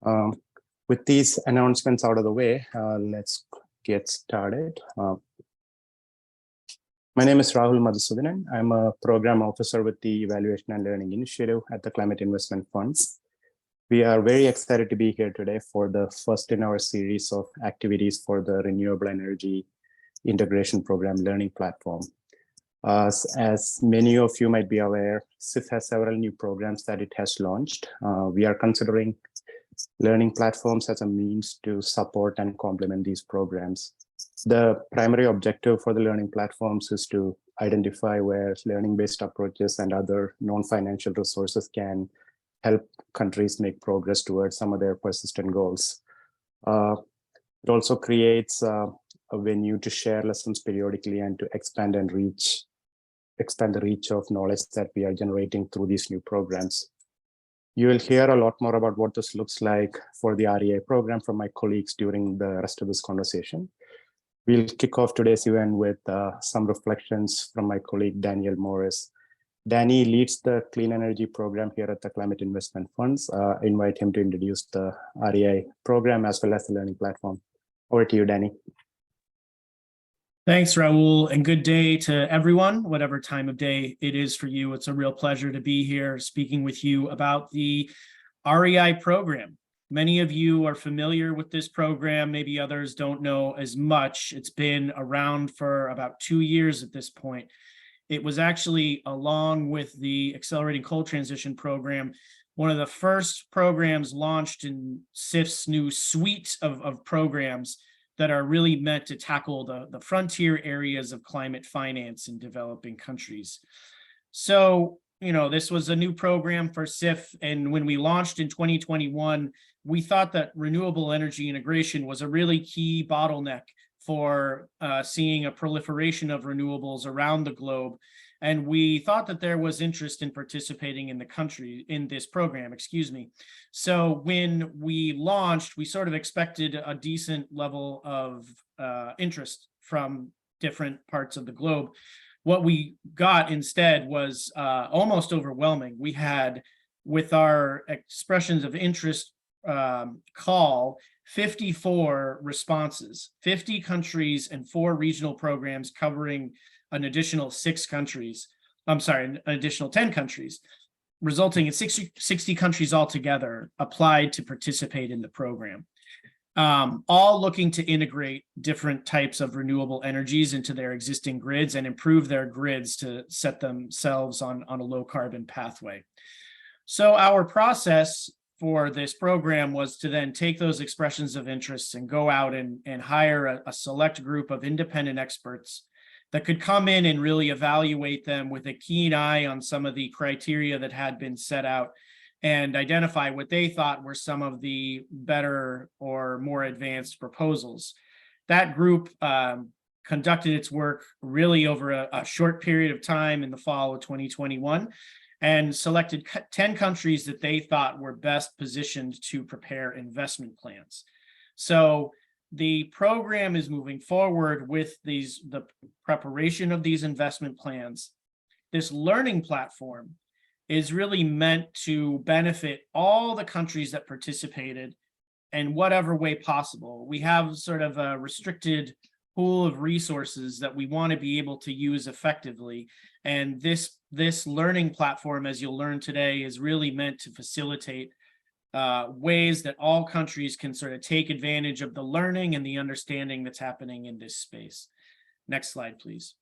Um, with these announcements out of the way, let's get started. My name is Rahul Madhusudanan. I'm a program officer with the Evaluation and Learning Initiative at the Climate Investment Funds. We are very excited to be here today for the first in our series of activities for the Renewable Energy Integration Program Learning Platform. As many of you might be aware, CIF has several new programs that it has launched. We are considering learning platforms as a means to support and complement these programs. The primary objective for the learning platforms is to identify where learning-based approaches and other non-financial resources can help countries make progress towards some of their persistent goals. It also creates a venue to share lessons periodically and to expand the reach of knowledge that we are generating through these new programs. You will hear a lot more about what this looks like for the REI program from my colleagues during the rest of this conversation. We'll kick off today's event with some reflections from my colleague, Daniel Morris. Danny leads the clean energy program here at the Climate Investment Funds. I invite him to introduce the REI program as well as the learning platform. Over to you, Danny. Thanks, Rahul, and good day to everyone, whatever time of day it is for you. It's a real pleasure to be here speaking with you about the REI program. Many of you are familiar with this program, maybe others don't know as much. It's been around for about 2 years at this point. It was actually, along with the Accelerating Coal Transition Program, one of the first programs launched in CIF's new suite of programs that are really meant to tackle the frontier areas of climate finance in developing countries. So, this was a new program for CIF, and when we launched in 2021, we thought that renewable energy integration was a really key bottleneck for seeing a proliferation of renewables around the globe. And we thought that there was interest in participating in this program, So when we launched, we sort of expected a decent level of interest from different parts of the globe. What we got instead was almost overwhelming. We had, with our expressions of interest call, 54 responses, 50 countries and 4 regional programs covering an additional 6 countries. An additional 10 countries, resulting in 60 countries altogether applied to participate in the program, all looking to integrate different types of renewable energies into their existing grids and improve their grids to set themselves on a low carbon pathway. So our process for this program was to then take those expressions of interest and go out and hire a select group of independent experts that could come in and really evaluate them with a keen eye on some of the criteria that had been set out and identify what they thought were some of the better or more advanced proposals. That group conducted its work really over a short period of time in the fall of 2021 and selected 10 countries that they thought were best positioned to prepare investment plans. So the program is moving forward with the preparation of these investment plans. This learning platform is really meant to benefit all the countries that participated in whatever way possible. We have sort of a restricted pool of resources that we want to be able to use effectively. And this learning platform, as you'll learn today, is really meant to facilitate ways that all countries can sort of take advantage of the learning and the understanding that's happening in this space. Next slide, please.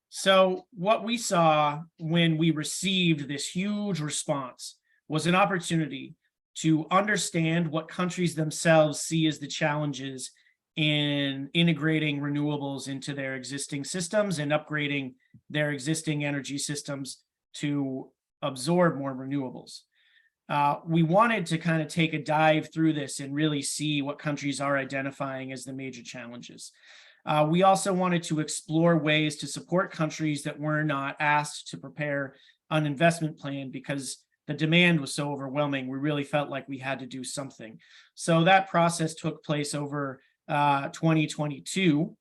So what we saw when we received this huge response was an opportunity to understand what countries themselves see as the challenges in integrating renewables into their existing systems and upgrading their existing energy systems to absorb more renewables. We wanted to kind of take a dive through this and really see what countries are identifying as the major challenges. We also wanted to explore ways to support countries that were not asked to prepare an investment plan because the demand was so overwhelming. We really felt like we had to do something. So that process took place over 2022.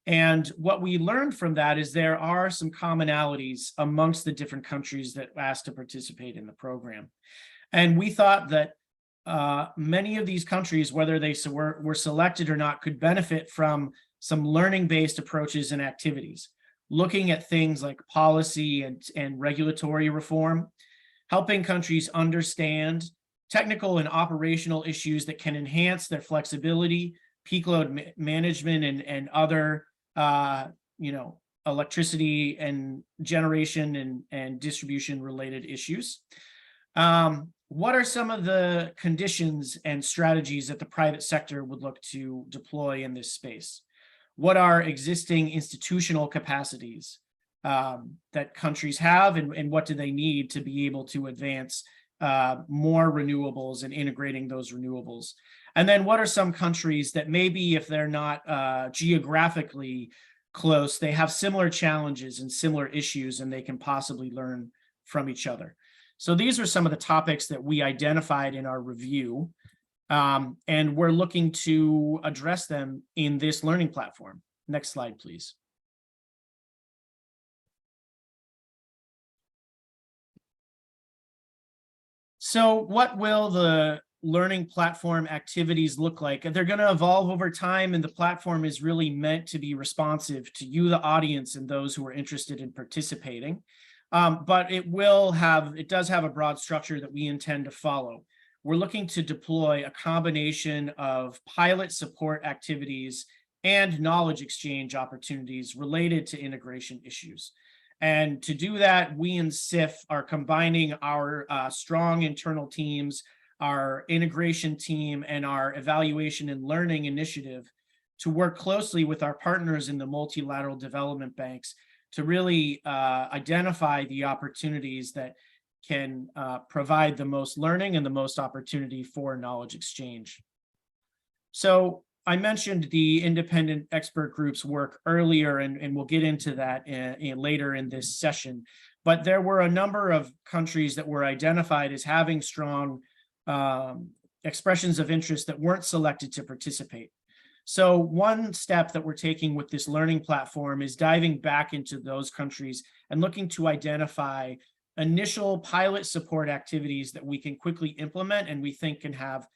And what we learned from that is there are some commonalities amongst the different countries that asked to participate in the program. And we thought that many of these countries, whether they were selected or not, could benefit from some learning-based approaches and activities, looking at things like policy and regulatory reform, helping countries understand technical and operational issues that can enhance their flexibility, peak load management, and other electricity and generation and distribution related issues. What are some of the conditions and strategies that the private sector would look to deploy in this space? What are existing institutional capacities that countries have, and what do they need to be able to advance more renewables and integrating those renewables? And then what are some countries that maybe, if they're not geographically close, they have similar challenges and similar issues, and they can possibly learn from each other? So these are some of the topics that we identified in our review, and we're looking to address them in this learning platform. Next slide, please. So what will the learning platform activities look like? They're going to evolve over time, and the platform is really meant to be responsive to you, the audience, and those who are interested in participating. But it does have a broad structure that we intend to follow. We're looking to deploy a combination of pilot support activities and knowledge exchange opportunities related to integration issues. And to do that, we and SIF are combining our strong internal teams, our integration team, and our evaluation and learning initiative to work closely with our partners in the multilateral development banks to really identify the opportunities that can provide the most learning and the most opportunity for knowledge exchange. So I mentioned the independent expert groups work earlier, and we'll get into that later in this session. But there were a number of countries that were identified as having strong expressions of interest that weren't selected to participate. So one step that we're taking with this learning platform is diving back into those countries and looking to identify initial pilot support activities that we can quickly implement and we think can have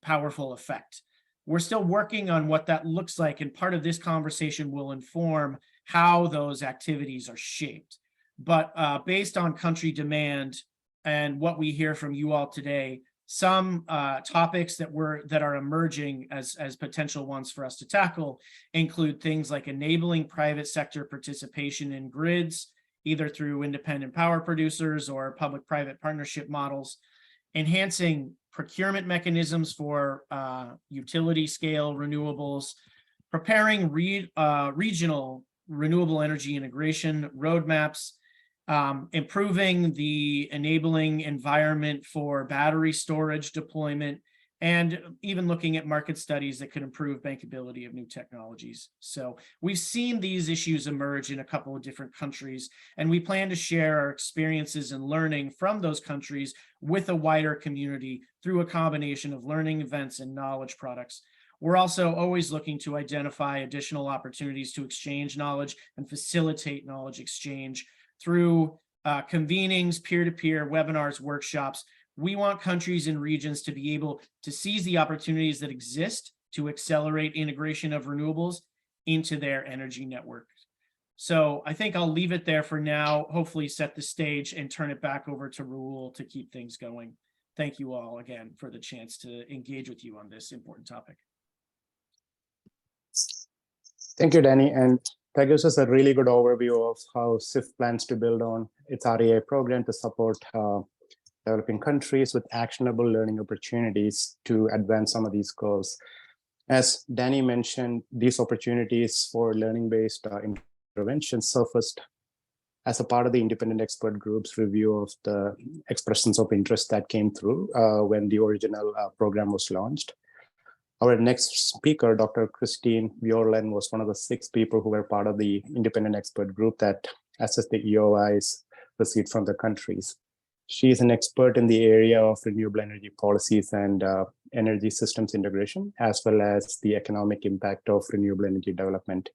powerful effect. We're still working on what that looks like, and part of this conversation will inform how those activities are shaped. But based on country demand and what we hear from you all today, some topics that are emerging as potential ones for us to tackle include things like enabling private sector participation in grids, either through independent power producers or public-private partnership models, enhancing procurement mechanisms for utility scale renewables, preparing regional renewable energy integration roadmaps, improving the enabling environment for battery storage deployment, and even looking at market studies that could improve bankability of new technologies. So we've seen these issues emerge in a couple of different countries, and we plan to share our experiences and learning from those countries with a wider community through a combination of learning events and knowledge products. We're also always looking to identify additional opportunities to exchange knowledge and facilitate knowledge exchange through convenings, peer-to-peer webinars, workshops. We want countries and regions to be able to seize the opportunities that exist to accelerate integration of renewables into their energy networks. So I think I'll leave it there for now, hopefully set the stage and turn it back over to Raul to keep things going. Thank you all again for the chance to engage with you on this important topic. Thank you, Danny. And that gives us a really good overview of how SIF plans to build on its REI program to support developing countries with actionable learning opportunities to advance some of these goals. As Danny mentioned, these opportunities for learning-based interventions surfaced as a part of the independent expert group's review of the expressions of interest that came through when the original program was launched. Our next speaker, Dr. Christine Bjorlen, was one of the 6 people who were part of the independent expert group that assessed the EOIs received from the countries. She is an expert in the area of renewable energy policies and energy systems integration, as well as the economic impact of renewable energy development.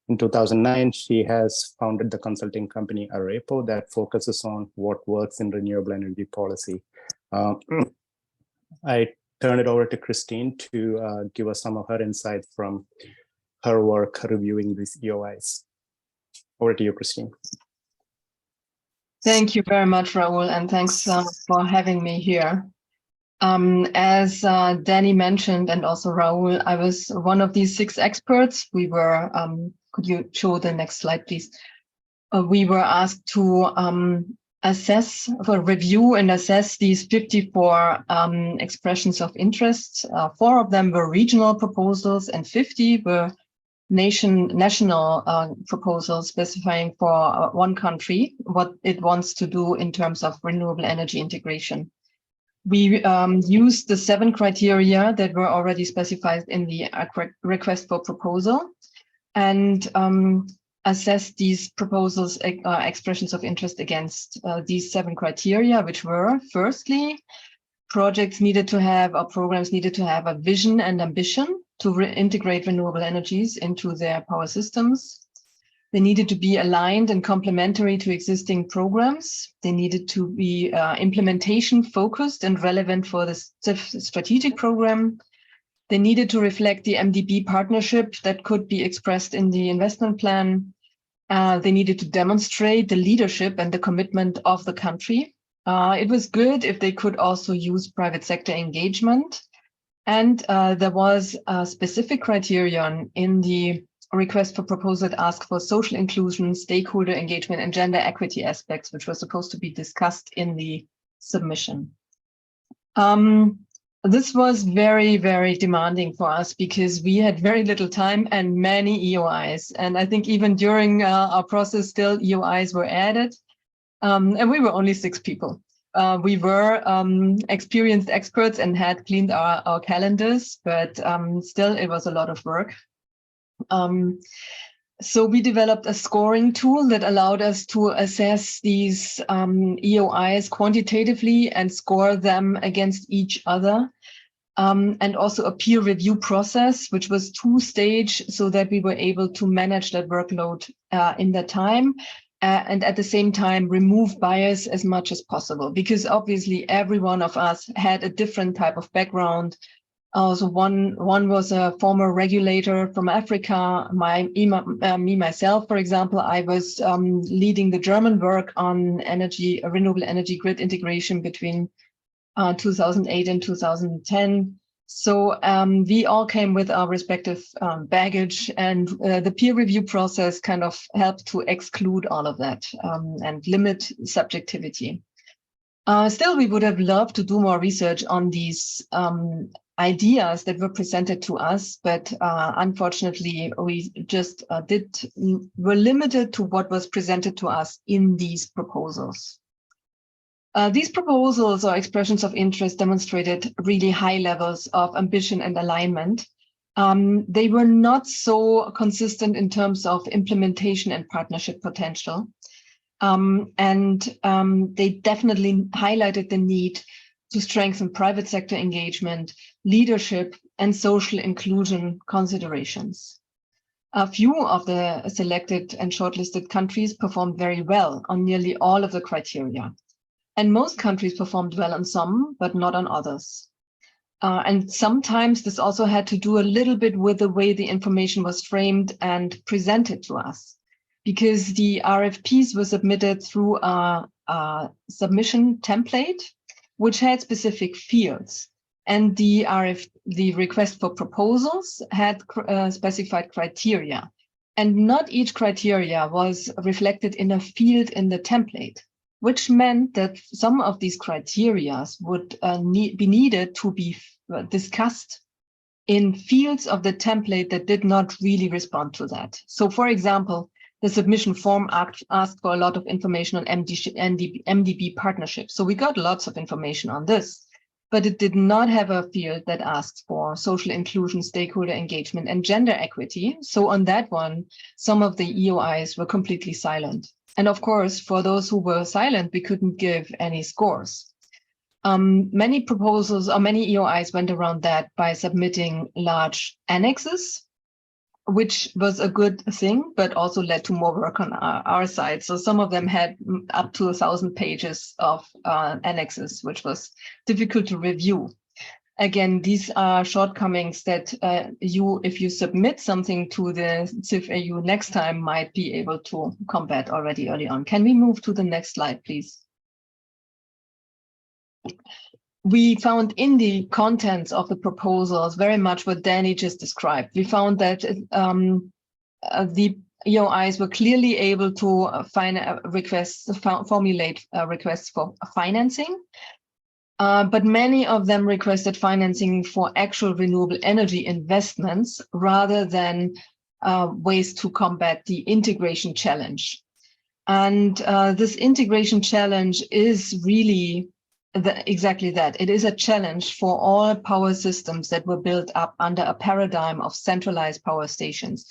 In 2009, she has founded the consulting company Arepo that focuses on what works in renewable energy policy. I turn it over to Christine to give us some of her insights from her work reviewing these EOIs. Over to you, Christine. Thank you very much, Raul, and thanks for having me here. As Danny mentioned, and also Raul, I was one of these 6 experts. We were, could you show the next slide, please? We were asked to review and assess these 54 expressions of interest. 4 of them were regional proposals and 50 were national proposals specifying for one country what it wants to do in terms of renewable energy integration. We used the 7 criteria that were already specified in the request for proposal and assessed these proposals expressions of interest against these 7 criteria, which were, firstly, projects needed to have, or programs needed to have, a vision and ambition to integrate renewable energies into their power systems. They needed to be aligned and complementary to existing programs. They needed to be implementation focused and relevant for the strategic program. They needed to reflect the MDB partnership that could be expressed in the investment plan. They needed to demonstrate the leadership and the commitment of the country. It was good if they could also use private sector engagement. And there was a specific criterion in the request for proposal that asked for social inclusion, stakeholder engagement, and gender equity aspects, which were supposed to be discussed in the submission. This was very, very demanding for us because we had very little time and many EOIs. And I think even during our process, still EOIs were added. And we were only 6 people. We were experienced experts and had cleaned our calendars, but still it was a lot of work. So we developed a scoring tool that allowed us to assess these EOIs quantitatively and score them against each other. And also a peer review process, which was 2-stage, so that we were able to manage that workload in that time. And at the same time, remove bias as much as possible, because obviously every one of us had a different type of background. So one was a former regulator from Africa. Me myself, for example, I was leading the German work on renewable energy grid integration between 2008 and 2010. So we all came with our respective baggage, and the peer review process kind of helped to exclude all of that and limit subjectivity. Still, we would have loved to do more research on these ideas that were presented to us, but unfortunately, we just were limited to what was presented to us in these proposals. These proposals or expressions of interest demonstrated really high levels of ambition and alignment. They were not so consistent in terms of implementation and partnership potential. And they definitely highlighted the need to strengthen private sector engagement, leadership, and social inclusion considerations. A few of the selected and shortlisted countries performed very well on nearly all of the criteria. And most countries performed well on some, but not on others. And sometimes this also had to do a little bit with the way the information was framed and presented to us, because the RFPs were submitted through a submission template, which had specific fields. And the request for proposals had specified criteria. And not each criteria was reflected in a field in the template, which meant that some of these criteria would be needed to be discussed in fields of the template that did not really respond to that. So, for example, the submission form asked for a lot of information on MDB partnerships. So we got lots of information on this, but it did not have a field that asked for social inclusion, stakeholder engagement, and gender equity. So on that one, some of the EOIs were completely silent. And of course, for those who were silent, we couldn't give any scores. Many proposals or many EOIs went around that by submitting large annexes, which was a good thing, but also led to more work on our side. So some of them had up to 1,000 pages of annexes, which was difficult to review. Again, these are shortcomings that if you submit something to the CIF-EU next time, might be able to combat already early on. Can we move to the next slide, please? We found in the contents of the proposals very much what Danny just described. We found that the EOIs were clearly able to formulate requests for financing. But many of them requested financing for actual renewable energy investments rather than ways to combat the integration challenge. And this integration challenge is really exactly that. It is a challenge for all power systems that were built up under a paradigm of centralized power stations.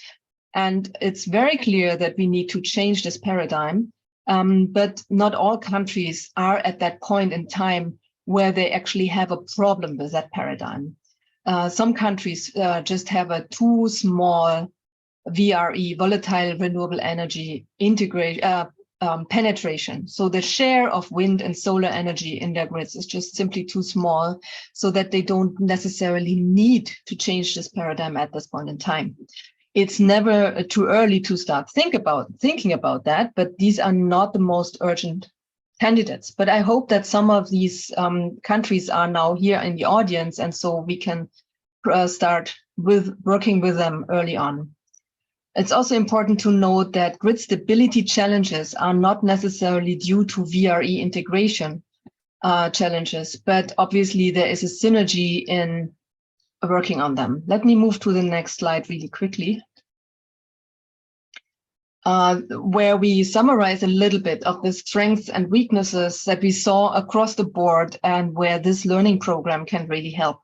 And it's very clear that we need to change this paradigm, but not all countries are at that point in time where they actually have a problem with that paradigm. Some countries just have a too small VRE, volatile renewable energy penetration. So the share of wind and solar energy in their grids is just simply too small, so that they don't necessarily need to change this paradigm at this point in time. It's never too early to start thinking about that, but these are not the most urgent candidates. But I hope that some of these countries are now here in the audience, and so we can start with working with them early on. It's also important to note that grid stability challenges are not necessarily due to VRE integration challenges, but obviously there is a synergy in working on them. Let me move to the next slide really quickly, where we summarize a little bit of the strengths and weaknesses that we saw across the board and where this learning program can really help.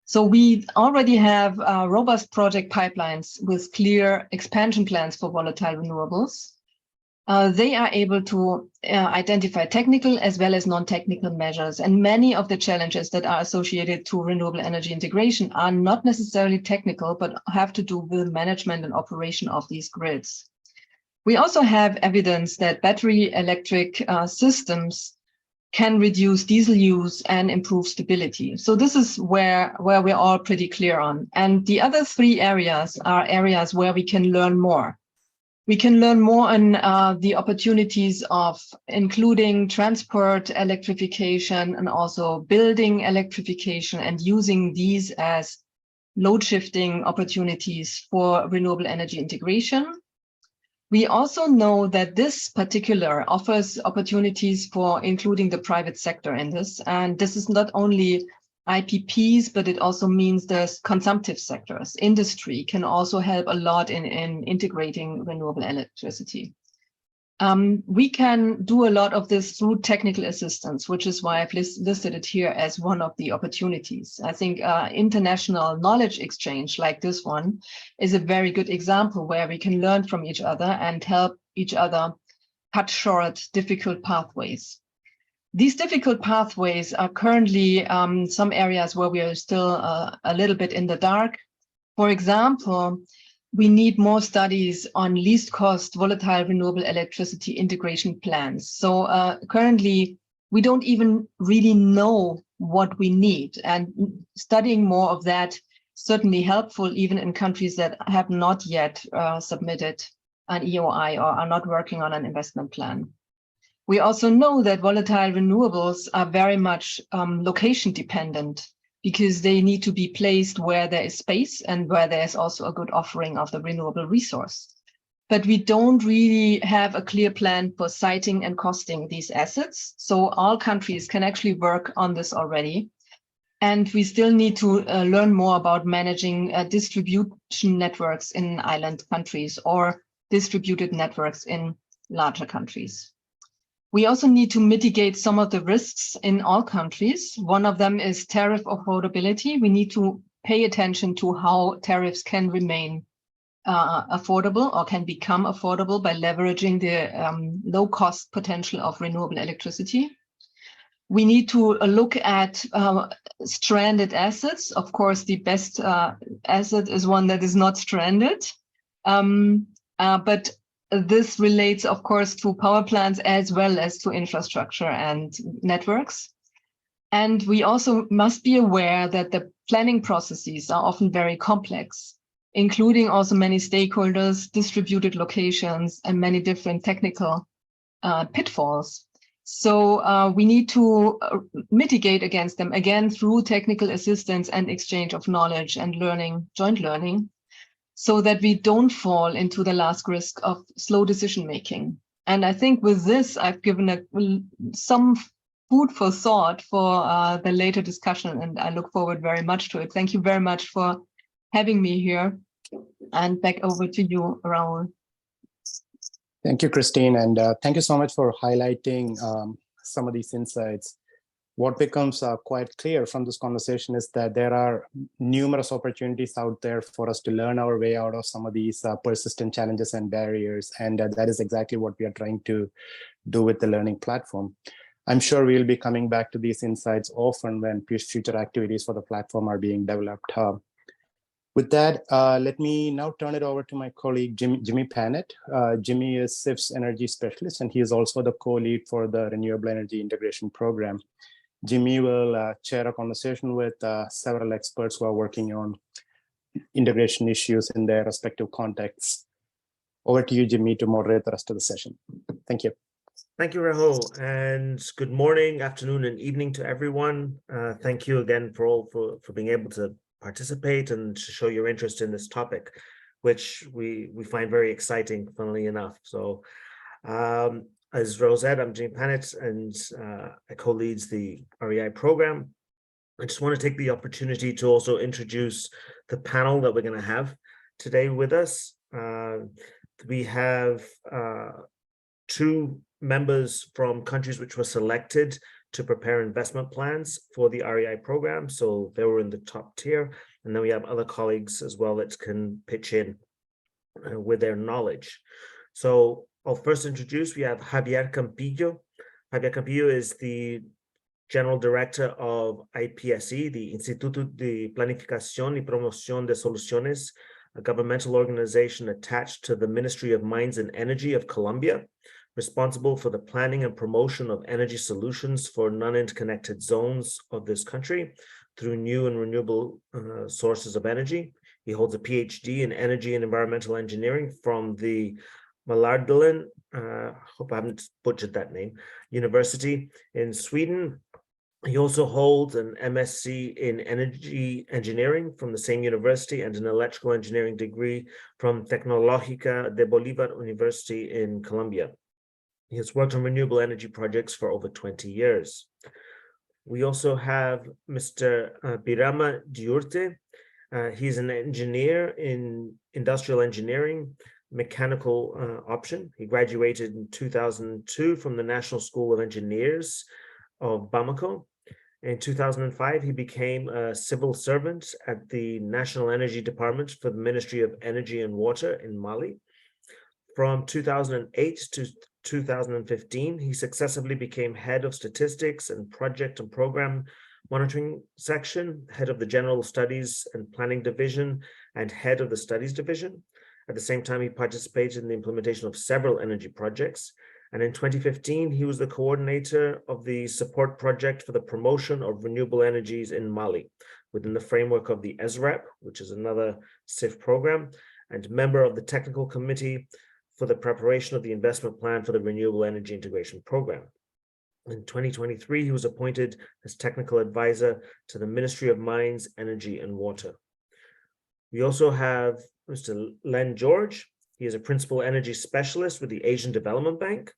So we already have robust project pipelines with clear expansion plans for volatile renewables. They are able to identify technical as well as non-technical measures. And many of the challenges that are associated to renewable energy integration are not necessarily technical, but have to do with management and operation of these grids. We also have evidence that battery electric systems can reduce diesel use and improve stability. So this is where we're all pretty clear on. And the other three areas are areas where we can learn more. We can learn more on the opportunities of including transport electrification and also building electrification and using these as load shifting opportunities for renewable energy integration. We also know that this particular offers opportunities for including the private sector in this. And this is not only IPPs, but it also means the consumptive sectors. Industry can also help a lot in integrating renewable electricity. We can do a lot of this through technical assistance, which is why I've listed it here as one of the opportunities. I think international knowledge exchange like this one is a very good example where we can learn from each other and help each other cut short difficult pathways. These difficult pathways are currently some areas where we are still a little bit in the dark. For example, we need more studies on least cost volatile renewable electricity integration plans. So currently, we don't even really know what we need, and studying more of that certainly helpful even in countries that have not yet submitted an EOI or are not working on an investment plan. We also know that volatile renewables are very much location dependent, because they need to be placed where there is space and where there's also a good offering of the renewable resource. But we don't really have a clear plan for siting and costing these assets. So all countries can actually work on this already. And we still need to learn more about managing distribution networks in island countries or distributed networks in larger countries. We also need to mitigate some of the risks in all countries. One of them is tariff affordability. We need to pay attention to how tariffs can remain affordable or can become affordable by leveraging the low-cost potential of renewable electricity. We need to look at stranded assets. Of course, the best asset is one that is not stranded. But this relates, of course, to power plants as well as to infrastructure and networks. And we also must be aware that the planning processes are often very complex, including also many stakeholders, distributed locations, and many different technical pitfalls. So we need to mitigate against them, again, through technical assistance and exchange of knowledge and learning, joint learning, so that we don't fall into the last risk of slow decision making. And I think with this, I've given some food for thought for the later discussion, and I look forward very much to it. Thank you very much for having me here. And back over to you, Raul. Thank you, Christine, and thank you so much for highlighting some of these insights. What becomes quite clear from this conversation is that there are numerous opportunities out there for us to learn our way out of some of these persistent challenges and barriers, and that is exactly what we are trying to do with the learning platform. I'm sure we'll be coming back to these insights often when future activities for the platform are being developed. With that, let me now turn it over to my colleague, Jimmy Panet. Jimmy is SIF's energy specialist, and he is also the co-lead for the Renewable Energy Integration Program. Jimmy will chair a conversation with several experts who are working on integration issues in their respective contexts. Over to you, Jimmy, to moderate the rest of the session. Thank you. Thank you, Rahul, and good morning, afternoon, and evening to everyone. Thank you again for being able to participate and to show your interest in this topic, which we find very exciting, funnily enough. So as Rose said, I'm Jimmy Panet, and I co-lead the REI program. I just want to take the opportunity to also introduce the panel that we're going to have today with us. We have two members from countries which were selected to prepare investment plans for the REI program. So they were in the top tier. And then we have other colleagues as well that can pitch in with their knowledge. So I'll first introduce, we have Javier Campillo. Javier Campillo is the General Director of IPSE, the Instituto de Planificación y Promoción de Soluciones, a governmental organization attached to the Ministry of Mines and Energy of Colombia, responsible for the planning and promotion of energy solutions for non-interconnected zones of this country through new and renewable sources of energy. He holds a PhD in energy and environmental engineering from the Mälardalen, hope I haven't butchered that name, University in Sweden. He also holds an MSc in energy engineering from the same university and an electrical engineering degree from Tecnológica de Bolívar University in Colombia. He has worked on renewable energy projects for over 20 years. We also have Mr. Birama Diurte. He's an engineer in industrial engineering, mechanical option. He graduated in 2002 from the National School of Engineers of Bamako. In 2005, he became a civil servant at the National Energy Department for the Ministry of Energy and Water in Mali. From 2008 to 2015, he successively became head of statistics and project and program monitoring section, head of the general studies and planning division, and head of the studies division. At the same time, he participated in the implementation of several energy projects. And in 2015, he was the coordinator of the support project for the promotion of renewable energies in Mali within the framework of the ESREP, which is another SIF program, and member of the technical committee for the preparation of the investment plan for the Renewable Energy Integration Program. In 2023, he was appointed as technical advisor to the Ministry of Mines, Energy and Water. We also have Mr. Len George. He is a principal energy specialist with the Asian Development Bank.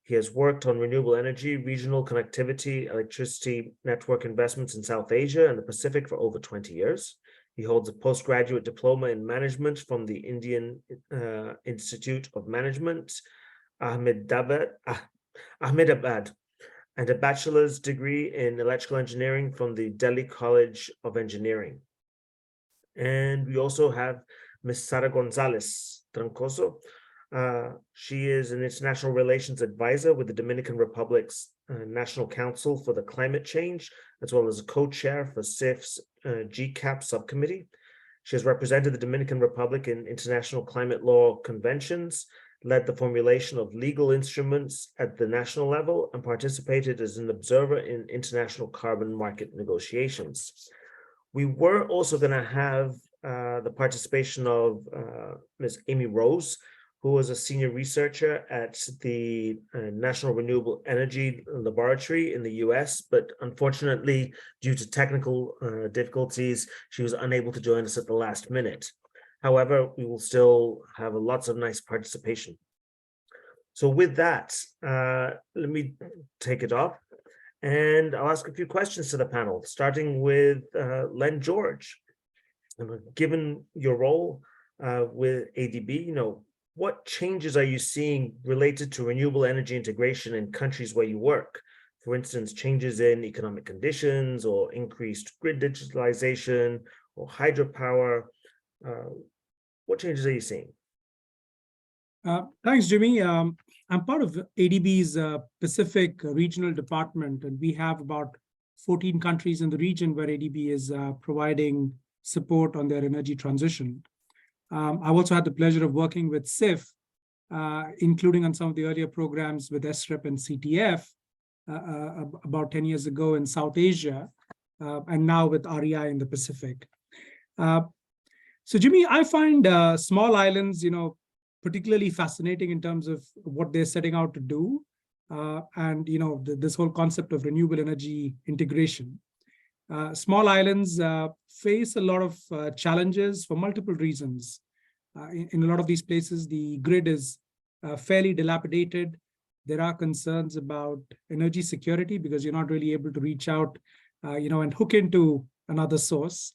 He has worked on renewable energy, regional connectivity, electricity network investments in South Asia and the Pacific for over 20 years. He holds a postgraduate diploma in management from the Indian Institute of Management, Ahmedabad, and a bachelor's degree in electrical engineering from the Delhi College of Engineering. And we also have Ms. Sara Gonzalez Troncoso. She is an international relations advisor with the Dominican Republic's National Council for the Climate Change, as well as a co-chair for CIF's GCAP subcommittee. She has represented the Dominican Republic in international climate law conventions, led the formulation of legal instruments at the national level, and participated as an observer in international carbon market negotiations. We were also going to have the participation of Ms. Amy Rose, who was a senior researcher at the National Renewable Energy Laboratory in the US, but unfortunately, due to technical difficulties, she was unable to join us at the last minute. However, we will still have lots of nice participation. So with that, let me take it off, and I'll ask a few questions to the panel, starting with Len George. Given your role with ADB, what changes are you seeing related to renewable energy integration in countries where you work? For instance, changes in economic conditions or increased grid digitalization or hydropower. What changes are you seeing? Thanks, Jimmy. I'm part of ADB's Pacific Regional Department, and we have about 14 countries in the region where ADB is providing support on their energy transition. I've also had the pleasure of working with CIF, including on some of the earlier programs with SREP and CTF about 10 years ago in South Asia, and now with REI in the Pacific. So, Jimmy, I find small islands, particularly fascinating in terms of what they're setting out to do, and this whole concept of renewable energy integration. Small islands face a lot of challenges for multiple reasons. In a lot of these places, the grid is fairly dilapidated. There are concerns about energy security because you're not really able to reach out, and hook into another source.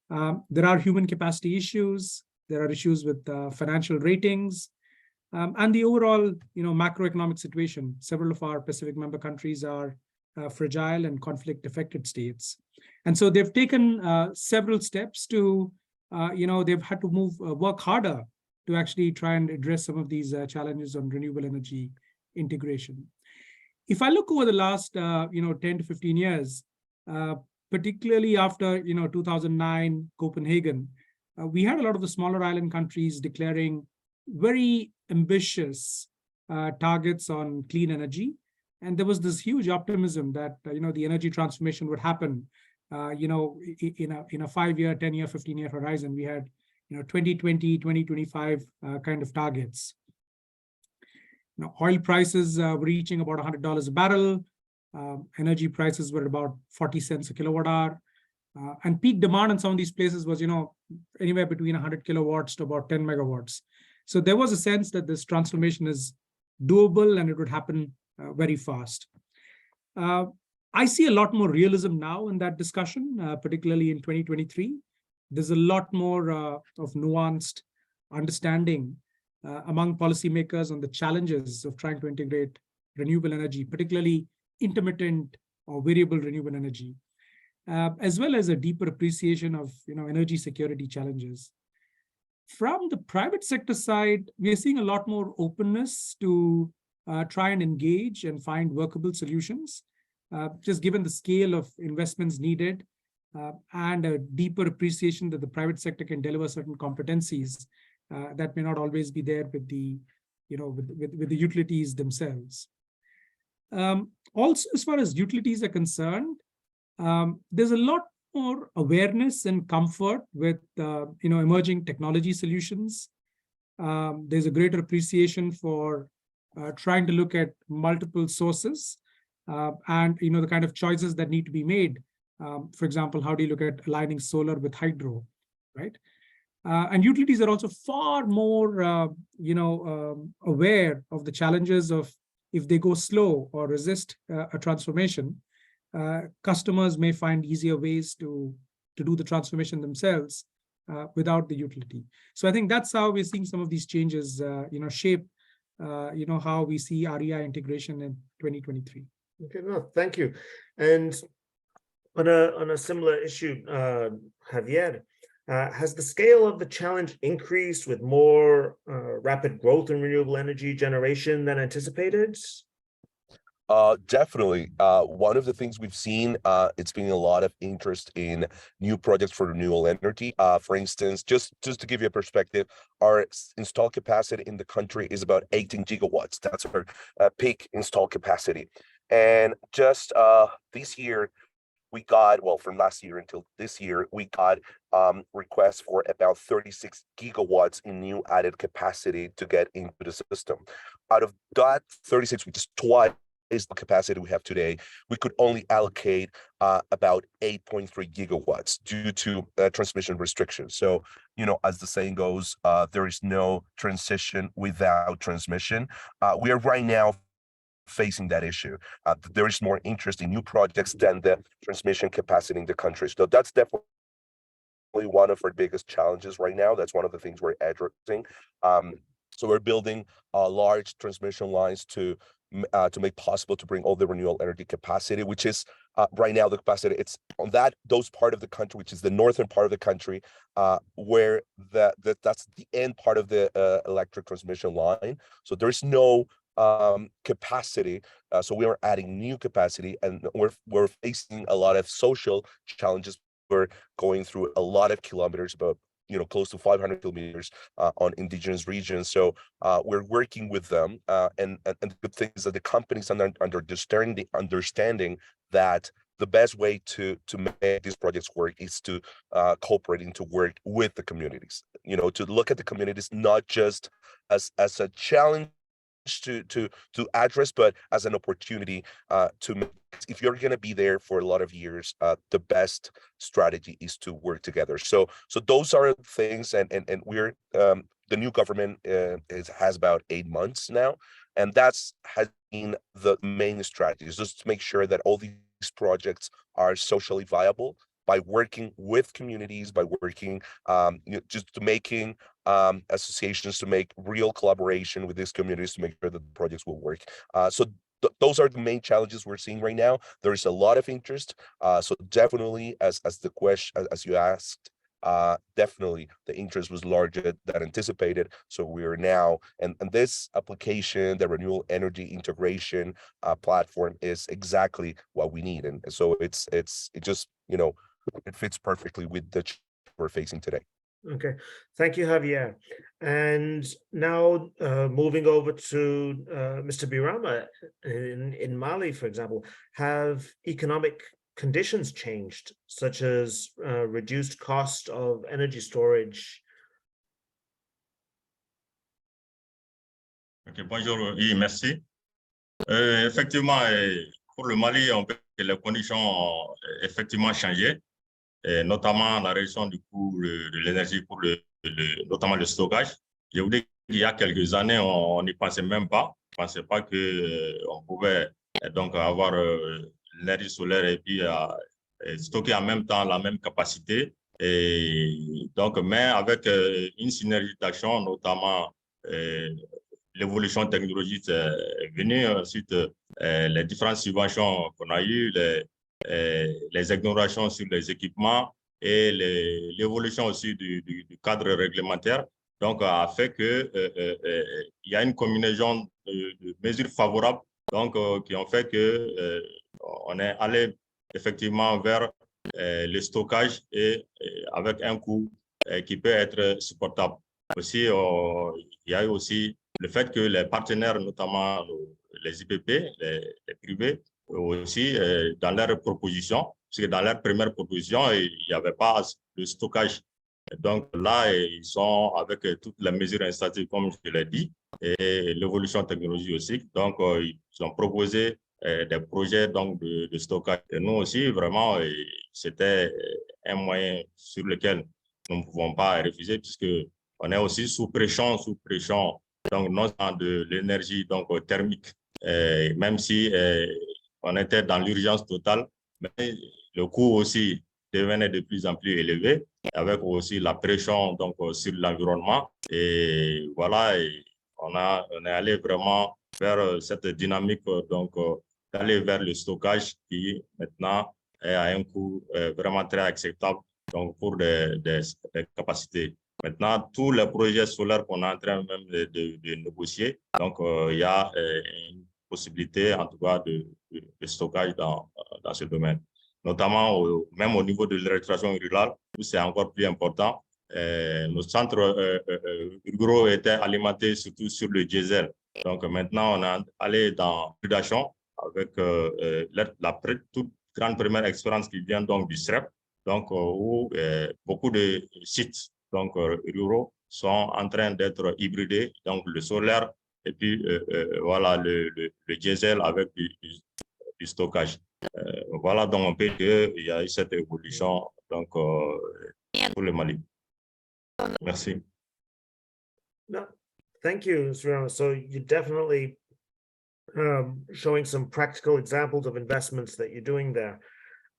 There are human capacity issues. There are issues with financial ratings, and the overall, macroeconomic situation. Several of our Pacific member countries are fragile and conflict-affected states. And so they've taken several steps to, they've had to work harder to actually try and address some of these challenges on renewable energy integration. If I look over the last, 10 to 15 years, particularly after, 2009 Copenhagen, we had a lot of the smaller island countries declaring very ambitious targets on clean energy. And there was this huge optimism that, the energy transformation would happen, in a 5-year, 10-year, 15-year horizon. We had, 2020, 2025 kind of targets. Oil prices were reaching about $100 a barrel. Energy prices were about 40 cents a kilowatt hour. And peak demand in some of these places was, anywhere between 100 kilowatts to about 10 megawatts. So there was a sense that this transformation is doable and it would happen very fast. I see a lot more realism now in that discussion, particularly in 2023. There's a lot more of nuanced understanding among policymakers on the challenges of trying to integrate renewable energy, particularly intermittent or variable renewable energy, as well as a deeper appreciation of energy security challenges. From the private sector side, we are seeing a lot more openness to try and engage and find workable solutions, just given the scale of investments needed and a deeper appreciation that the private sector can deliver certain competencies that may not always be there with the, with the utilities themselves. Also, as far as utilities are concerned, there's a lot more awareness and comfort with emerging technology solutions. There's a greater appreciation for trying to look at multiple sources and the kind of choices that need to be made. For example, how do you look at aligning solar with hydro, right? And utilities are also far more aware of the challenges of if they go slow or resist a transformation. Customers may find easier ways to do the transformation themselves without the utility. So I think that's how we're seeing some of these changes, shape, how we see REI integration in 2023. Okay, no, thank you. And on a similar issue, Javier, Has the scale of the challenge increased with more rapid growth in renewable energy generation than anticipated? Definitely. One of the things we've seen, it's been a lot of interest in new projects for renewable energy. For instance, just to give you a perspective, our installed capacity in the country is about 18 gigawatts. That's our peak installed capacity. And just this year, we got, well, from last year until this year, we got requests for about 36 gigawatts in new added capacity to get into the system. Out of that 36, which is twice is the capacity we have today, we could only allocate about 8.3 gigawatts due to transmission restrictions. So, you know, as the saying goes, there is no transition without transmission. We are right now facing that issue. There is more interest in new projects than the transmission capacity in the country. So that's definitely one of our biggest challenges right now. That's one of the things we're addressing. So we're building large transmission lines to make possible to bring all the renewable energy capacity, which is right now the capacity. It's on those part of the country, which is the northern part of the country, where that's the end part of the electric transmission line. So there's no capacity. So we are adding new capacity, and we're facing a lot of social challenges. We're going through a lot of kilometers, about close to 500 kilometers on indigenous regions. So we're working with them, and the good thing is that the companies are understanding that the best way to make these projects work is to cooperating, to work with the communities. To look at the communities not just as a challenge to address, but as an opportunity to make, if you're going to be there for a lot of years, the best strategy is to work together. So those are things, and we're the new government has about 8 months now, and has been the main strategy, is just to make sure that all these projects are socially viable by working with communities, by working just to making associations, to make real collaboration with these communities to make sure that the projects will work. So those are the main challenges we're seeing right now. There is a lot of interest. So definitely, as the question, as you asked, definitely the interest was larger than anticipated. So we are now, and this application, the Renewable Energy Integration platform, is exactly what we need. And so it just, it fits perfectly with the challenge we're facing today. Okay, thank you, Javier. And now moving over to Mr. Birama, in Mali, for example, have economic conditions changed, such as reduced cost of energy storage? Okay, bonjour, oui, merci. Effectivement, pour le Mali, on peut que les conditions ont effectivement changé, et notamment la réduction du coût de l'énergie pour notamment le stockage. Je vous dis qu'il y a quelques années, on n'y pensait même pas. On ne pensait pas qu'on pouvait donc avoir l'énergie solaire et puis stocker en même temps la même capacité. Et donc, mais avec une synergie d'action, notamment l'évolution technologique est venue, ensuite les différentes subventions qu'on a eues, les exonérations sur les équipements et l'évolution aussi du cadre réglementaire, donc a fait que il y a une combinaison de mesures favorables, donc qui ont fait que on est allé effectivement vers le stockage et avec un coût qui peut être supportable. Aussi, il y a eu aussi le fait que les partenaires, notamment les IPP, les privés, aussi dans leurs propositions, parce que dans leur première proposition, il n'y avait pas de stockage. Donc là, ils sont avec toutes les mesures installées, comme je l'ai dit, et l'évolution technologique aussi. Donc, ils ont proposé des projets donc, de stockage. Et nous aussi, vraiment, c'était un moyen sur lequel nous ne pouvons pas refuser, puisque on est aussi sous pression, donc non seulement de l'énergie donc thermique, même si on était dans l'urgence totale, mais le coût aussi devenait de plus en plus élevé, avec aussi la pression donc sur l'environnement. Et voilà, on est allé vraiment vers cette dynamique donc d'aller vers le stockage qui maintenant est à un coût vraiment très acceptable donc pour des capacités. Maintenant, tous les projets solaires qu'on est en train même de négocier, donc il y a une possibilité en tout cas de stockage dans ce domaine, notamment même au niveau de l'électrification rurale, où c'est encore plus important. Nos centres ruraux étaient alimentés surtout sur le diesel. Donc maintenant, on est allé dans l'hydration avec la toute grande première expérience qui vient donc du SREP, donc où beaucoup de sites donc ruraux sont en train d'être hybridés, donc le solaire et puis voilà le diesel avec du stockage. Voilà donc on peut dire qu'il y a eu cette évolution donc pour le Mali. Merci. No, thank you, Surya. So you definitely showing some practical examples of investments that you're doing there.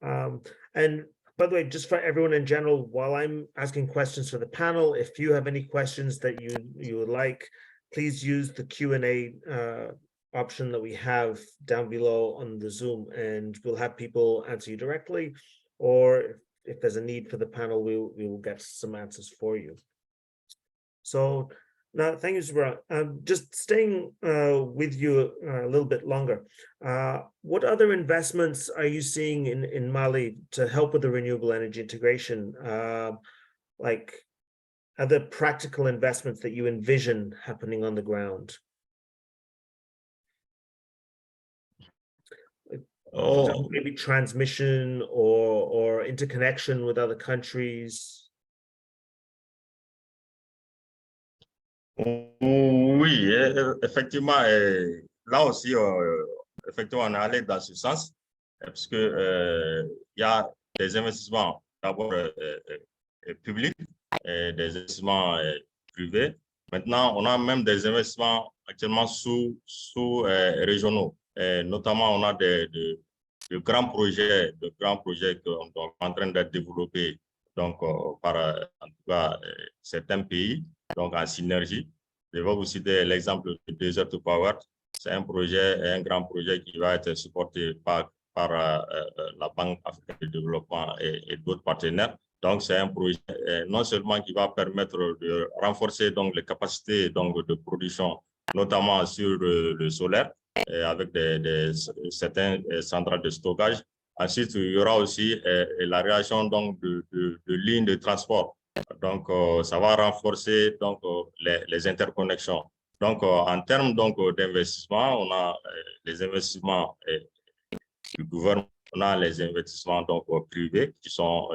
And by the way, just for everyone in general, while I'm asking questions for the panel, if you have any questions that you would like, please use the Q&A option that we have down below on the Zoom, and we'll have people answer you directly, or if there's a need for the panel, we will get some answers for you. So now, thank you, Subra. Just staying with you a little bit longer, what other investments are you seeing in Mali to help with the renewable energy integration? Like other practical investments that you envision happening on the ground? Oh. Maybe transmission or interconnection with other countries? Oui, effectivement, là aussi, effectivement, on est allé dans ce sens, parce que il y a des investissements d'abord publics et des investissements privés. Maintenant, on a même des investissements actuellement sous-régionaux. Notamment, on a de grands projets qu'on est en train d'être développés donc, par en tout cas certains pays, donc en synergie. Je vais vous citer l'exemple de Desert to Power. C'est un grand projet qui va être supporté par la Banque africaine de développement et d'autres partenaires. Donc, c'est un projet non seulement qui va permettre de renforcer donc, les capacités donc, de production, notamment sur le solaire, avec certaines centrales de stockage. Ensuite, il y aura aussi la réaction donc, de lignes de transport. Donc, ça va renforcer donc, les interconnexions. Donc, en termes d'investissement, on a les investissements du gouvernement, on a les investissements donc, privés qui sont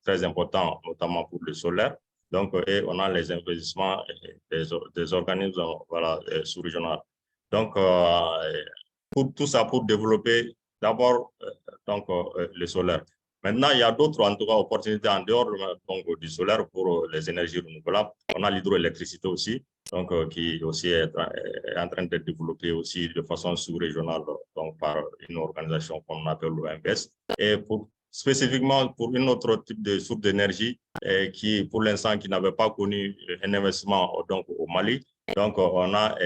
très importants, notamment pour le solaire. Donc, et on a les investissements des organismes voilà, sous-régionaux. Donc, pour tout ça, pour développer d'abord le solaire. Maintenant, il y a d'autres en tout cas opportunités en dehors donc, du solaire pour les énergies renouvelables. On a l'hydroélectricité aussi, donc qui aussi est en train d'être développée aussi de façon sous-régionale donc par une organisation qu'on appelle l'OMS. Et spécifiquement pour une autre type de source d'énergie qui pour l'instant qui n'avait pas connu un investissement donc au Mali. Donc on a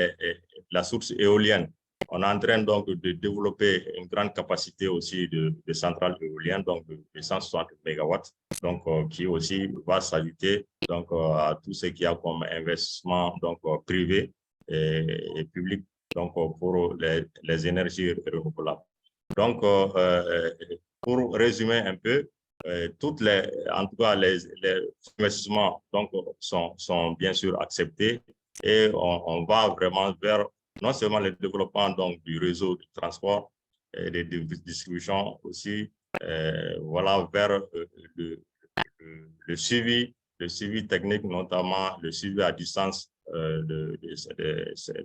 la source éolienne. On est en train donc de développer une grande capacité aussi de centrales éoliennes, donc de 160 MW, donc qui aussi va s'ajouter donc à tout ce qu'il y a comme investissement donc privé et public donc pour les énergies renouvelables. Donc pour résumer un peu, en tout cas les investissements donc sont bien sûr acceptés et on va vraiment vers non seulement le développement donc, du réseau de transport et de distribution, aussi voilà, vers le suivi technique, notamment le suivi à distance de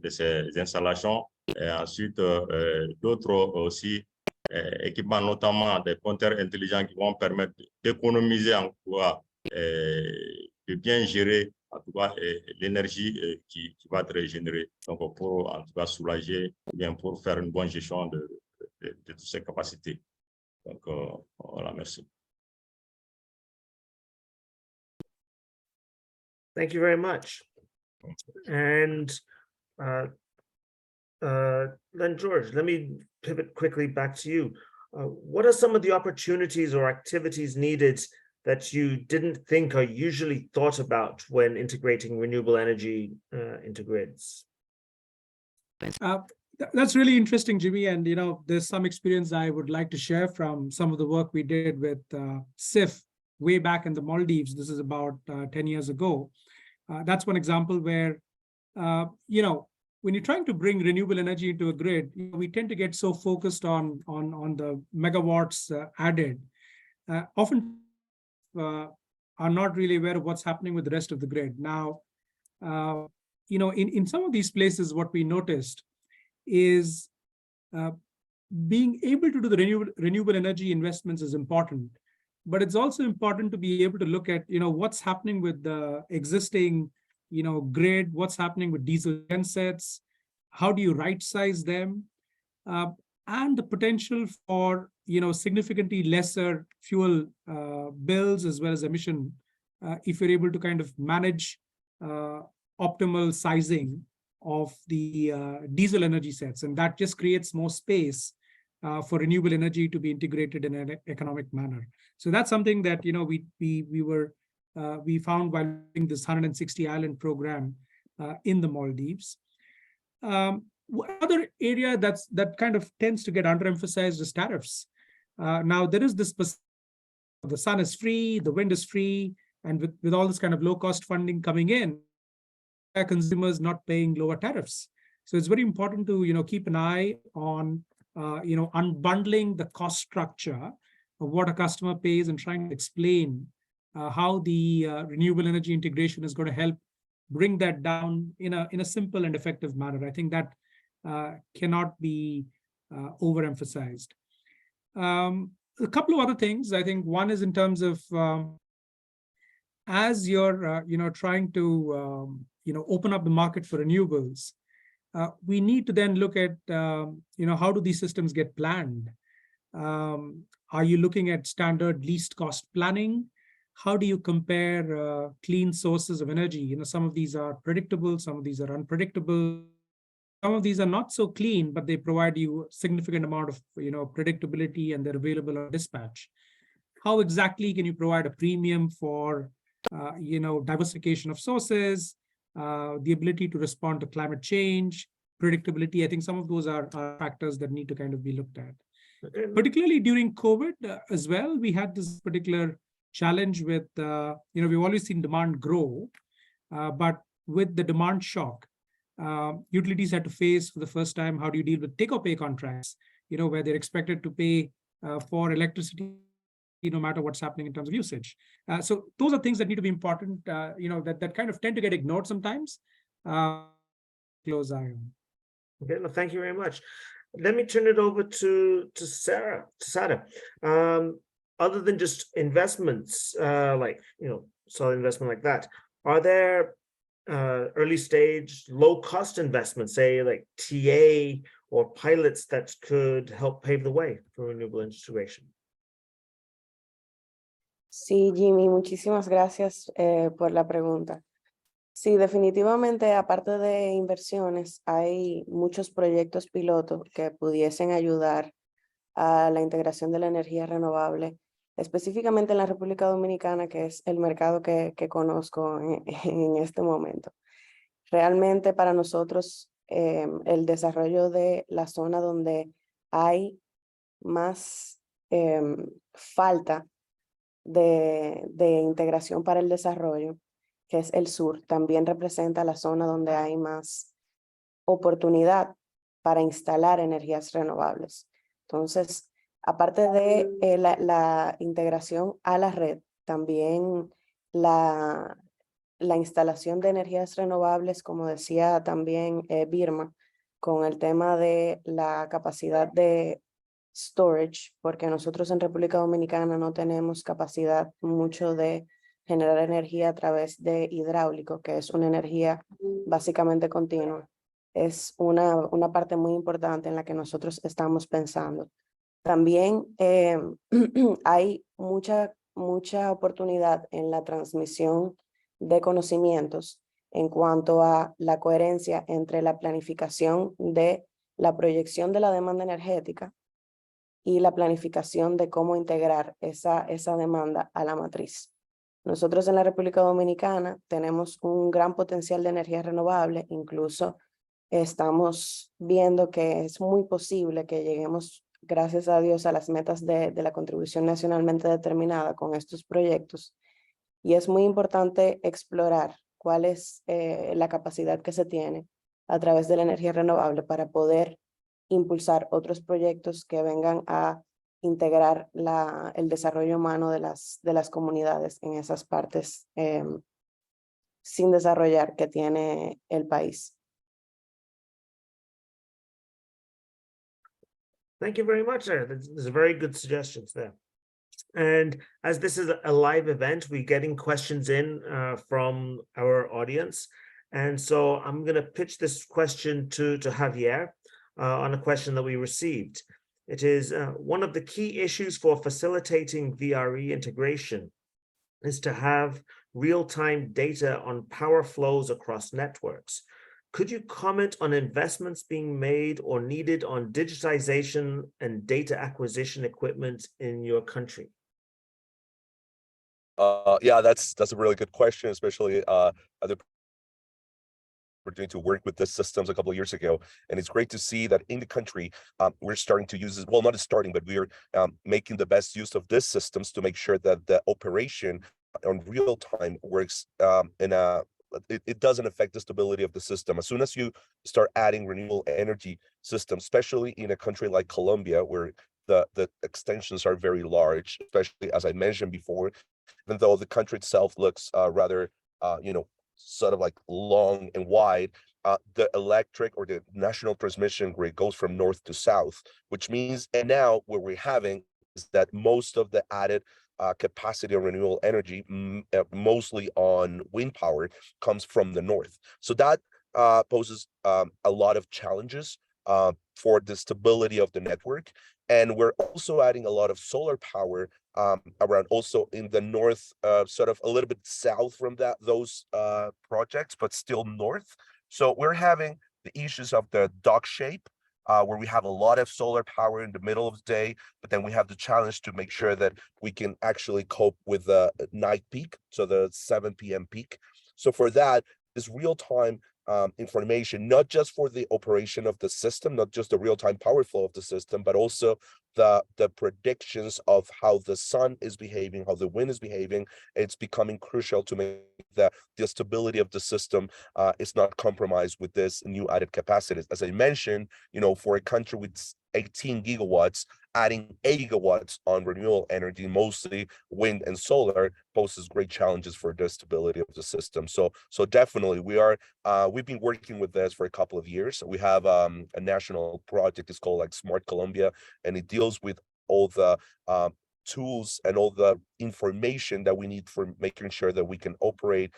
ces installations. Et ensuite, d'autres aussi équipements, notamment des compteurs intelligents qui vont permettre d'économiser en quoi, de bien gérer en tout cas l'énergie qui va être générée, donc pour en tout cas soulager, bien pour faire une bonne gestion de toutes ces capacités. Donc voilà, merci. Thank you very much. And then George, let me pivot quickly back to you. What are some of the opportunities or activities needed that you didn't think are usually thought about when integrating renewable energy into grids? That's really interesting, Jimmy. And, there's some experience I would like to share from some of the work we did with SIF way back in the Maldives. This is about 10 years ago. That's one example where, when you're trying to bring renewable energy into a grid, we tend to get so focused on the megawatts added. Often are not really aware of what's happening with the rest of the grid. Now, in some of these places, what we noticed is being able to do the renewable energy investments is important, but it's also important to be able to look at, what's happening with the existing, grid, what's happening with diesel gensets, how do you right size them, and the potential for, significantly lesser fuel bills as well as emission, if you're able to kind of manage optimal sizing of the diesel energy sets, and that just creates more space for renewable energy to be integrated in an economic manner. So that's something that we found while doing this 160 island program in the Maldives. Another area that kind of tends to get underemphasized is tariffs. Now there is this: the sun is free, the wind is free, and with all this kind of low-cost funding coming in, consumers not paying lower tariffs. So it's very important to keep an eye on unbundling the cost structure of what a customer pays and trying to explain how the renewable energy integration is going to help bring that down in a simple and effective manner. I think that cannot be overemphasized. A couple of other things. I think one is in terms of as you're trying to open up the market for renewables, we need to then look at how do these systems get planned? Are you looking at standard least cost planning? How do you compare clean sources of energy? Some of these are predictable, some of these are unpredictable. Some of these are not so clean, but they provide you a significant amount of predictability, and they're available on dispatch. How exactly can you provide a premium for diversification of sources, the ability to respond to climate change, predictability? I think some of those are factors that need to kind of be looked at. Okay. Particularly during COVID as well, we had this particular challenge with, we've always seen demand grow, but with the demand shock, utilities had to face for the first time, how do you deal with take-or-pay contracts, where they're expected to pay for electricity no matter what's happening in terms of usage. So those are things that need to be important, that kind of tend to get ignored sometimes. Close eye on. Okay, well, thank you very much. Let me turn it over to Sarah. Other than just investments, like solid investment like that, are there early stage, low cost investments, say like TA or pilots that could help pave the way for renewable integration? Sí, Jimmy, muchísimas gracias por la pregunta. Sí, definitivamente, aparte de inversiones, hay muchos proyectos pilotos que pudiesen ayudar a la integración de la energía renovable, específicamente en la República Dominicana, que es el mercado que conozco en este momento. Realmente para nosotros el desarrollo de la zona donde hay más falta de integración para el desarrollo, que es el sur, también representa la zona donde hay más oportunidad para instalar energías renovables. Entonces, aparte de la integración a la red, también la instalación de energías renovables, como decía también Birma, con el tema de la capacidad de storage, porque nosotros en República Dominicana no tenemos capacidad mucho de generar energía a través de hidráulico, que es una energía básicamente continua. Es una parte muy importante en la que nosotros estamos pensando. También hay mucha oportunidad en la transmisión de conocimientos en cuanto a la coherencia entre la planificación de la proyección de la demanda energética y la planificación de cómo integrar esa demanda a la matriz. Nosotros en la República Dominicana tenemos un gran potencial de energía renovable, incluso estamos viendo que es muy posible que lleguemos, gracias a Dios, a las metas de la contribución nacionalmente determinada con estos proyectos. Y es muy importante explorar cuál es la capacidad que se tiene a través de la energía renovable para poder impulsar otros proyectos que vengan a integrar el desarrollo humano de las comunidades en esas partes sin desarrollar que tiene el país. Thank you very much, sir. There's very good suggestions there. And as this is a live event, we're getting questions in from our audience. And so I'm going to pitch this question to Javier on a question that we received. It is one of the key issues for facilitating VRE integration is to have real-time data on power flows across networks. Could you comment on investments being made or needed on digitization and data acquisition equipment in your country? Yeah, that's a really good question, especially other opportunity to work with the systems a couple of years ago, and it's great to see that in the country we're starting to use this. Well, not starting, but we're making the best use of these systems to make sure that the operation on real time works it doesn't affect the stability of the system. As soon as you start adding renewable energy systems, especially in a country like Colombia, where the extensions are very large, especially as I mentioned before, even though the country itself looks rather, sort of like long and wide, the electric or the national transmission grid goes from north to south, which means, and now what we're having is that most of the added capacity of renewable energy, mostly on wind power, comes from the north. So that poses a lot of challenges for the stability of the network. And we're also adding a lot of solar power around also in the north, sort of a little bit south from those projects, but still north. So we're having the issues of the dog shape, where we have a lot of solar power in the middle of the day, but then we have the challenge to make sure that we can actually cope with the night peak, so the 7 p.m. peak. So for that, this real-time information, not just for the operation of the system, not just the real-time power flow of the system, but also the predictions of how the sun is behaving, how the wind is behaving. It's becoming crucial to make that the stability of the system is not compromised with this new added capacities. As I mentioned, for a country with 18 gigawatts, adding 8 gigawatts on renewable energy, mostly wind and solar, poses great challenges for the stability of the system. So definitely we've been working with this for a couple of years. We have a national project, it's called like Smart Colombia, and it deals with all the tools and all the information that we need for making sure that we can operate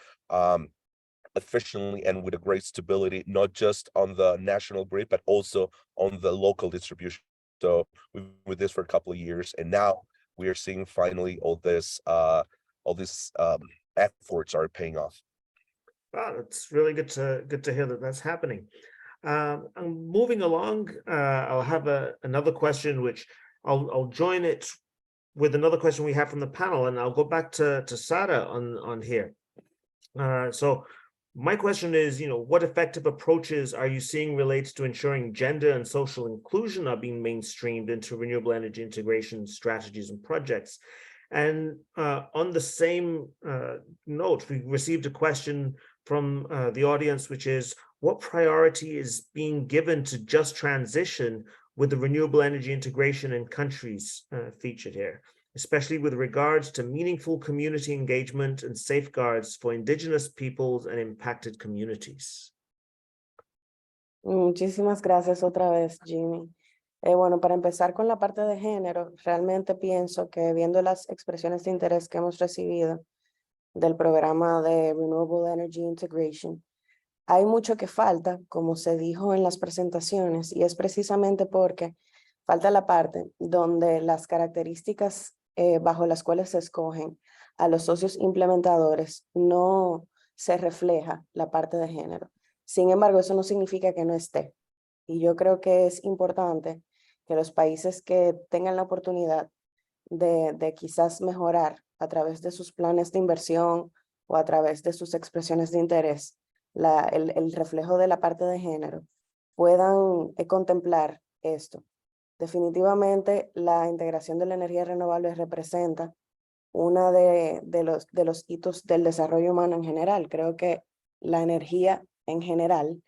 efficiently and with a great stability, not just on the national grid, but also on the local distribution. So we've been with this for a couple of years, and now we are seeing finally all these efforts are paying off. Wow, it's really good to hear that that's happening. Moving along, I'll have another question, which I'll join it with another question we have from the panel, and I'll go back to Sara on here. So my question is, what effective approaches are you seeing related to ensuring gender and social inclusion are being mainstreamed into renewable energy integration strategies and projects? And on the same note, we received a question from the audience, which is, what priority is being given to just transition with the renewable energy integration in countries featured here, especially with regards to meaningful community engagement and safeguards for indigenous peoples and impacted communities? Muchísimas gracias otra vez, Jimmy. Bueno, para empezar con la parte de género, realmente pienso que viendo las expresiones de interés que hemos recibido del programa de Renewable Energy Integration, hay mucho que falta, como se dijo en las presentaciones, y es precisamente porque falta la parte donde las características bajo las cuales se escogen a los socios implementadores no se refleja la parte de género. Sin embargo, eso no significa que no esté. Y yo creo que es importante que los países que tengan la oportunidad de quizás mejorar a través de sus planes de inversión o a través de sus expresiones de interés, el reflejo de la parte de género, puedan contemplar esto. Definitivamente la integración de la energía renovable representa uno de los hitos del desarrollo humano en general. Creo que la energía en general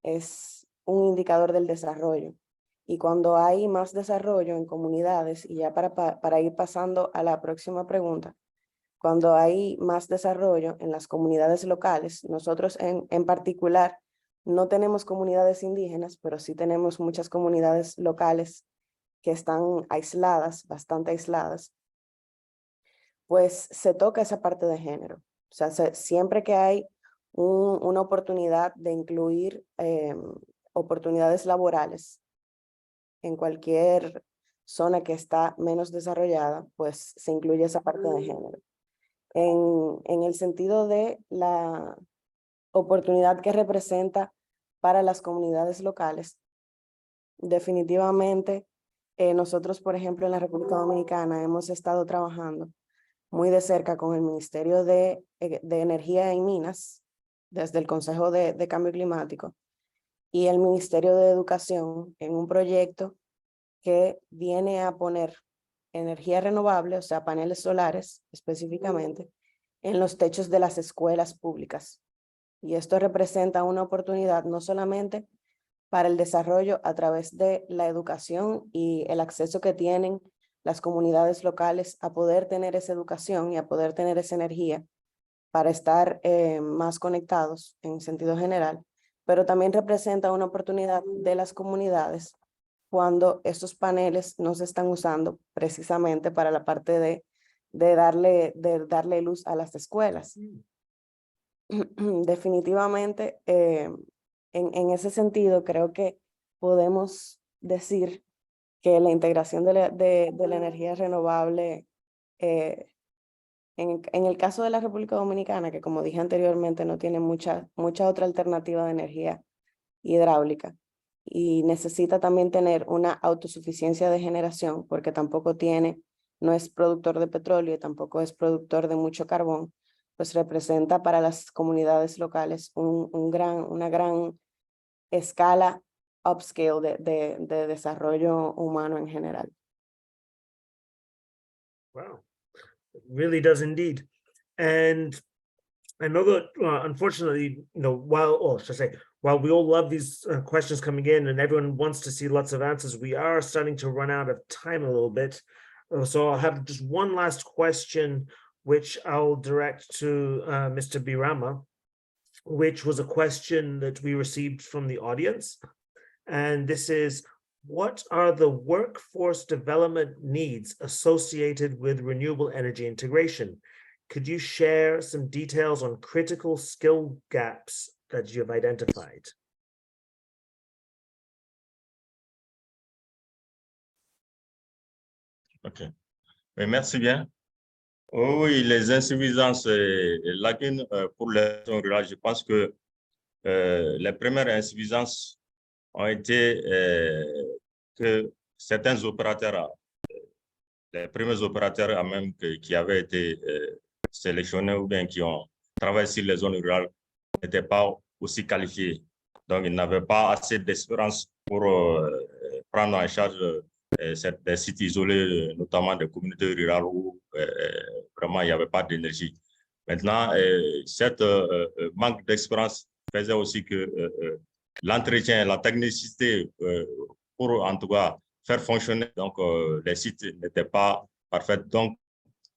es un indicador del desarrollo. Y cuando hay más desarrollo en comunidades, y ya para ir pasando a la próxima pregunta, cuando hay más desarrollo en las comunidades locales, nosotros en particular no tenemos comunidades indígenas, pero sí tenemos muchas comunidades locales que están aisladas, bastante aisladas, pues se toca esa parte de género. O sea, siempre que hay una oportunidad de incluir oportunidades laborales en cualquier zona que está menos desarrollada, pues se incluye esa parte de género. En el sentido de la oportunidad que representa para las comunidades locales, definitivamente nosotros, por ejemplo, en la República Dominicana hemos estado trabajando muy de cerca con el Ministerio de Energía y Minas, desde el Consejo de Cambio Climático, y el Ministerio de Educación en un proyecto que viene a poner energía renovable, o sea, paneles solares específicamente, en los techos de las escuelas públicas. Y esto representa una oportunidad no solamente para el desarrollo a través de la educación y el acceso que tienen las comunidades locales a poder tener esa educación y a poder tener esa energía para estar más conectados en sentido general, pero también representa una oportunidad de las comunidades cuando estos paneles no se están usando precisamente para la parte de darle luz a las escuelas. Definitivamente, en ese sentido, creo que podemos decir que la integración de la energía renovable, en el caso de la República Dominicana, que como dije anteriormente, no tiene mucha otra alternativa de energía hidráulica y necesita también tener una autosuficiencia de generación, porque tampoco no es productor de petróleo y tampoco es productor de mucho carbón, pues representa para las comunidades locales una gran escala upscale de desarrollo humano en general. Wow, it really does indeed. And I know that unfortunately, while we all love these questions coming in and everyone wants to see lots of answers, we are starting to run out of time a little bit. So I'll have just one last question, which I'll direct to Mr. Birama, which was a question that we received from the audience. And this is, what are the workforce development needs associated with renewable energy integration? Could you share some details on critical skill gaps that you have identified? OK. Merci bien. Oui, les insuffisances et lacunes pour les zones rurales, je pense que les premières insuffisances ont été que certains opérateurs, les premiers opérateurs même qui avaient été sélectionnés ou bien qui ont travaillé sur les zones rurales n'étaient pas aussi qualifiés. Donc, ils n'avaient pas assez d'espérance pour prendre en charge des sites isolés, notamment des communautés rurales où vraiment il n'y avait pas d'énergie. Maintenant, cette manque d'expérience faisait aussi que l'entretien, la technicité pour en tout cas faire fonctionner donc, les sites n'étaient pas parfaits. Donc,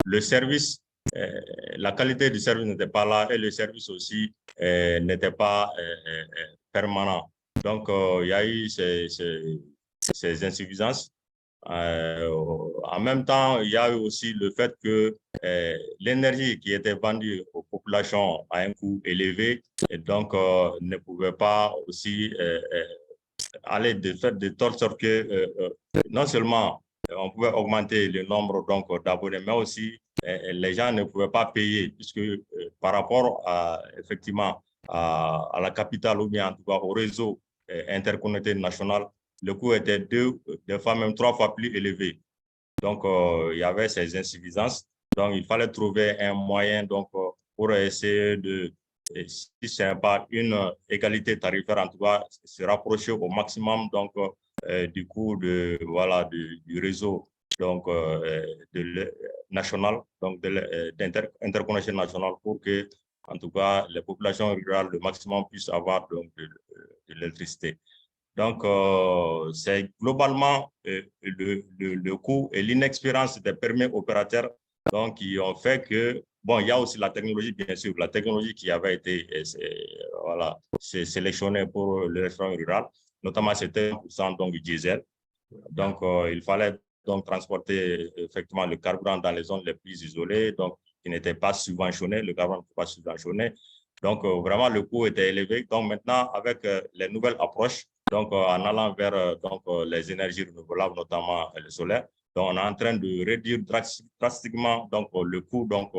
le service, la qualité du service n'était pas là et le service aussi n'était pas permanent. Donc, il y a eu ces insuffisances. En même temps, il y a eu aussi le fait que l'énergie qui était vendue aux populations à un coût élevé et donc ne pouvait pas aussi aller de telle sorte que non seulement on pouvait augmenter le nombre d'abonnés, mais aussi les gens ne pouvaient pas payer puisque par rapport effectivement à la capitale ou bien en tout cas au réseau interconnecté national, le coût était des fois même 3 fois plus élevé. Donc, il y avait ces insuffisances. Donc, il fallait trouver un moyen donc, pour essayer de, si ce n'est pas une égalité tarifaire, en tout cas, se rapprocher au maximum donc, du coût du réseau donc, national, donc d'interconnexion nationale pour que, en tout cas, les populations rurales, le maximum, puissent avoir donc, de l'électricité. Donc, c'est globalement le coût et l'inexpérience des permis opérateurs donc, qui ont fait que, bon, il y a aussi la technologie, bien sûr, la technologie qui avait été sélectionnée pour le restaurant rural, notamment c'était 1% donc, du diesel. Donc, il fallait donc transporter effectivement le carburant dans les zones les plus isolées, donc qui n'étaient pas subventionnés, le carburant n'était pas subventionné. Donc, vraiment, le coût était élevé. Donc, maintenant, avec les nouvelles approches, donc, en allant vers les énergies renouvelables, notamment le solaire, donc, on est en train de réduire drastiquement donc, le coût donc,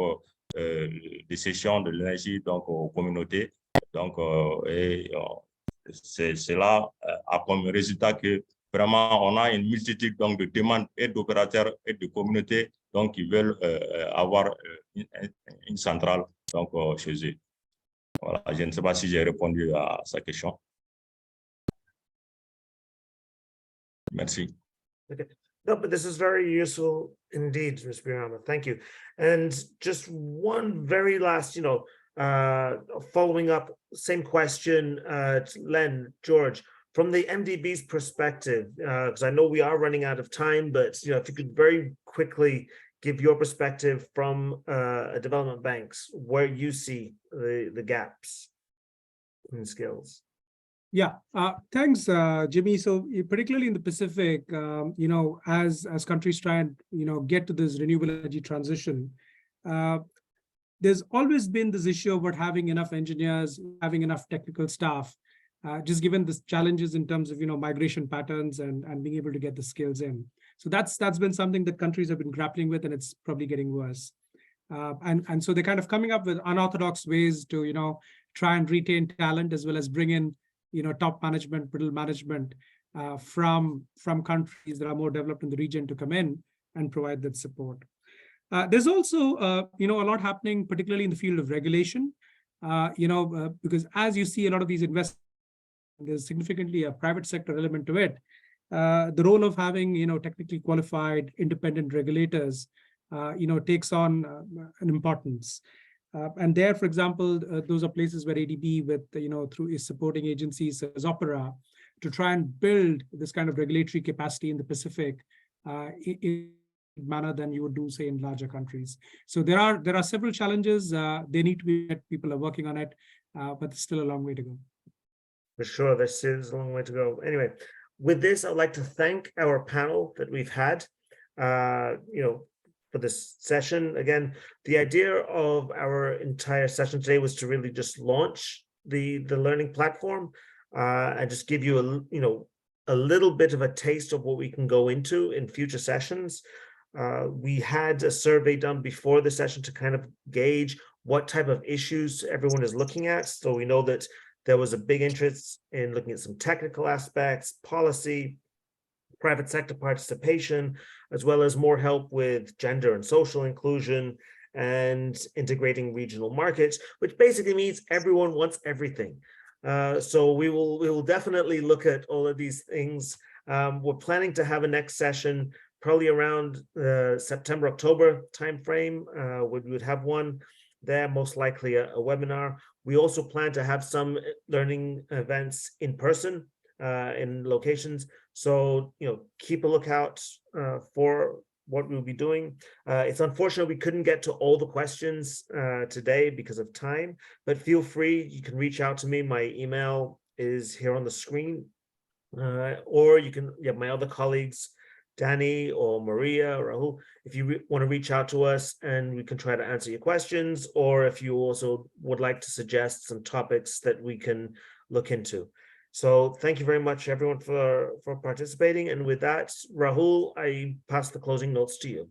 de cession de l'énergie donc, aux communautés. Donc, cela a comme résultat que vraiment, on a une multitude donc, de demandes et d'opérateurs et de communautés donc, qui veulent avoir une centrale donc, chez eux. Voilà, je ne sais pas si j'ai répondu à sa question. Merci. Okay. No, but this is very useful indeed, Ms. Birama. Thank you. And just one very last, following up, same question, Len, George, from the MDB's perspective, because I know we are running out of time, but if you could very quickly give your perspective from a development banks, where you see the gaps in skills. Yeah, thanks, Jimmy. So particularly in the Pacific, as countries try and get to this renewable energy transition, there's always been this issue about having enough engineers, having enough technical staff, just given the challenges in terms of migration patterns and being able to get the skills in. So that's been something that countries have been grappling with, and it's probably getting worse. And so they're kind of coming up with unorthodox ways to try and retain talent as well as bring in top management, middle management from countries that are more developed in the region to come in and provide that support. There's also a lot happening, particularly in the field of regulation, because as you see a lot of these investments, there's significantly a private sector element to it. The role of having technically qualified independent regulators takes on an importance. And there, for example, those are places where ADB through its supporting agencies as Opera to try and build this kind of regulatory capacity in the Pacific in a manner than you would do, say, in larger countries. So there are several challenges. They need to be met. People are working on it, but there's still a long way to go. For sure, this is a long way to go. Anyway, with this, I'd like to thank our panel that we've had, for this session. Again, the idea of our entire session today was to really just launch the learning platform and just give you a little bit of a taste of what we can go into in future sessions. We had a survey done before the session to kind of gauge what type of issues everyone is looking at. So we know that there was a big interest in looking at some technical aspects, policy, private sector participation, as well as more help with gender and social inclusion and integrating regional markets, which basically means everyone wants everything. So we will definitely look at all of these things. We're planning to have a next session probably around September, October timeframe. We would have one there, most likely a webinar. We also plan to have some learning events in person in locations. So, keep a lookout for what we'll be doing. It's unfortunate we couldn't get to all the questions today because of time, but feel free, you can reach out to me. My email is here on the screen, or you can, my other colleagues, Danny or Maria or Rahul, if you want to reach out to us and we can try to answer your questions, or if you also would like to suggest some topics that we can look into. So thank you very much, everyone, for participating. And with that, Rahul, I pass the closing notes to you.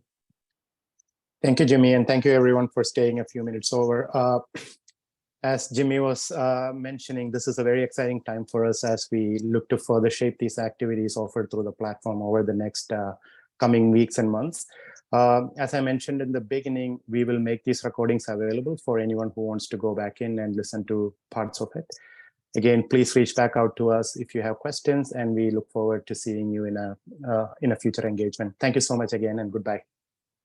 Thank you, Jimmy, and thank you, everyone, for staying a few minutes over. as Jimmy was mentioning, this is a very exciting time for us as we look to further shape these activities offered through the platform over the next coming weeks and months. As I mentioned in the beginning, we will make these recordings available for anyone who wants to go back in and listen to parts of it. Again, please reach back out to us if you have questions, and we look forward to seeing you in a future engagement. Thank you so much again, and goodbye.